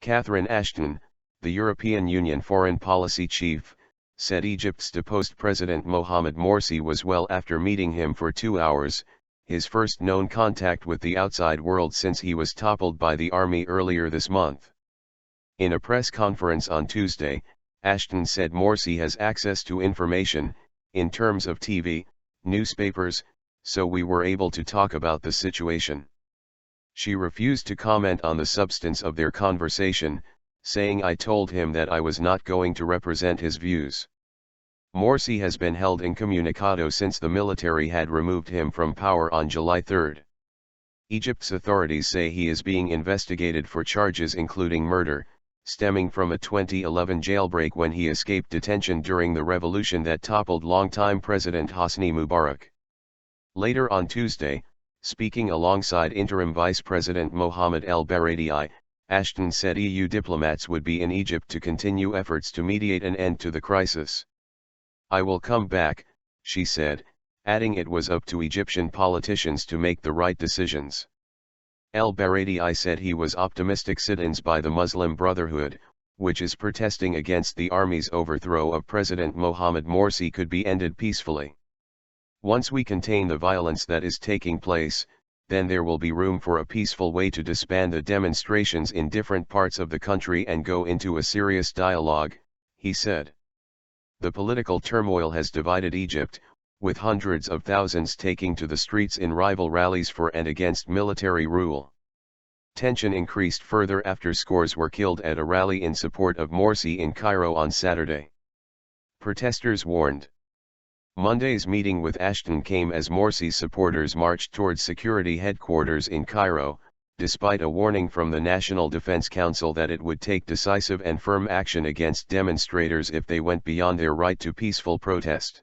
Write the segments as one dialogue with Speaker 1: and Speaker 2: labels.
Speaker 1: Catherine Ashton, the European Union foreign policy chief, said Egypt's deposed President Mohamed Morsi was well after meeting him for 2 hours, his first known contact with the outside world since he was toppled by the army earlier this month. In a press conference on Tuesday, Ashton said Morsi has access to information, in terms of TV, newspapers, so we were able to talk about the situation. She refused to comment on the substance of their conversation, saying I told him that I was not going to represent his views. Morsi has been held incommunicado since the military had removed him from power on July 3. Egypt's authorities say he is being investigated for charges including murder, stemming from a 2011 jailbreak when he escaped detention during the revolution that toppled longtime President Hosni Mubarak. Later on Tuesday, speaking alongside interim Vice President Mohamed El-Baradei, Ashton said EU diplomats would be in Egypt to continue efforts to mediate an end to the crisis. I will come back, she said, adding it was up to Egyptian politicians to make the right decisions. El-Baradei said he was optimistic sit-ins by the Muslim Brotherhood, which is protesting against the army's overthrow of President Mohamed Morsi, could be ended peacefully. Once we contain the violence that is taking place, then there will be room for a peaceful way to disband the demonstrations in different parts of the country and go into a serious dialogue, he said. The political turmoil has divided Egypt, with hundreds of thousands taking to the streets in rival rallies for and against military rule. Tension increased further after scores were killed at a rally in support of Morsi in Cairo on Saturday. Protesters warned. Monday's meeting with Ashton came as Morsi's supporters marched towards security headquarters in Cairo, despite a warning from the National Defense Council that it would take decisive and firm action against demonstrators if they went beyond their right to peaceful protest.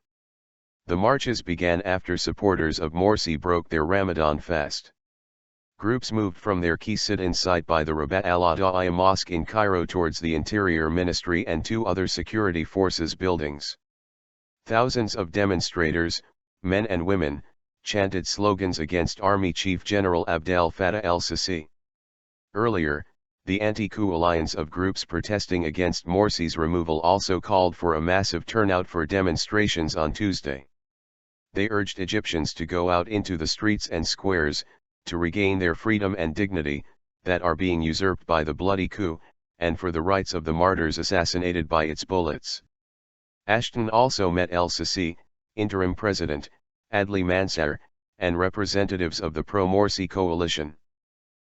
Speaker 1: The marches began after supporters of Morsi broke their Ramadan fast. Groups moved from their key sit-in site by the Rabat al-Adawiyya Mosque in Cairo towards the Interior Ministry and 2 other security forces buildings. Thousands of demonstrators, men and women, chanted slogans against Army Chief General Abdel Fattah el-Sisi. Earlier, the anti-coup alliance of groups protesting against Morsi's removal also called for a massive turnout for demonstrations on Tuesday. They urged Egyptians to go out into the streets and squares, to regain their freedom and dignity, that are being usurped by the bloody coup, and for the rights of the martyrs assassinated by its bullets. Ashton also met el-Sisi, interim president, Adli Mansour, and representatives of the pro-Morsi coalition.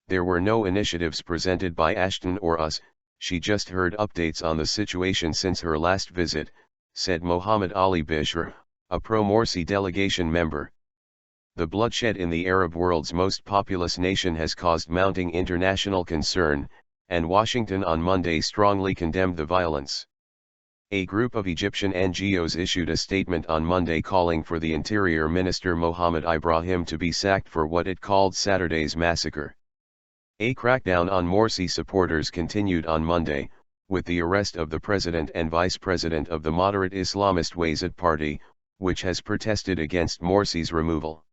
Speaker 1: There were no initiatives presented by Ashton or us, she just heard updates on the situation since her last visit, said Mohammed Ali Bishr, a pro-Morsi delegation member. The bloodshed in the Arab world's most populous nation has caused mounting international concern, and Washington on Monday strongly condemned the violence. A group of Egyptian NGOs issued a statement on Monday calling for the Interior Minister Mohamed Ibrahim to be sacked for what it called Saturday's massacre. A crackdown on Morsi supporters continued on Monday, with the arrest of the president and vice president of the moderate Islamist Wazid Party, which has protested against Morsi's removal.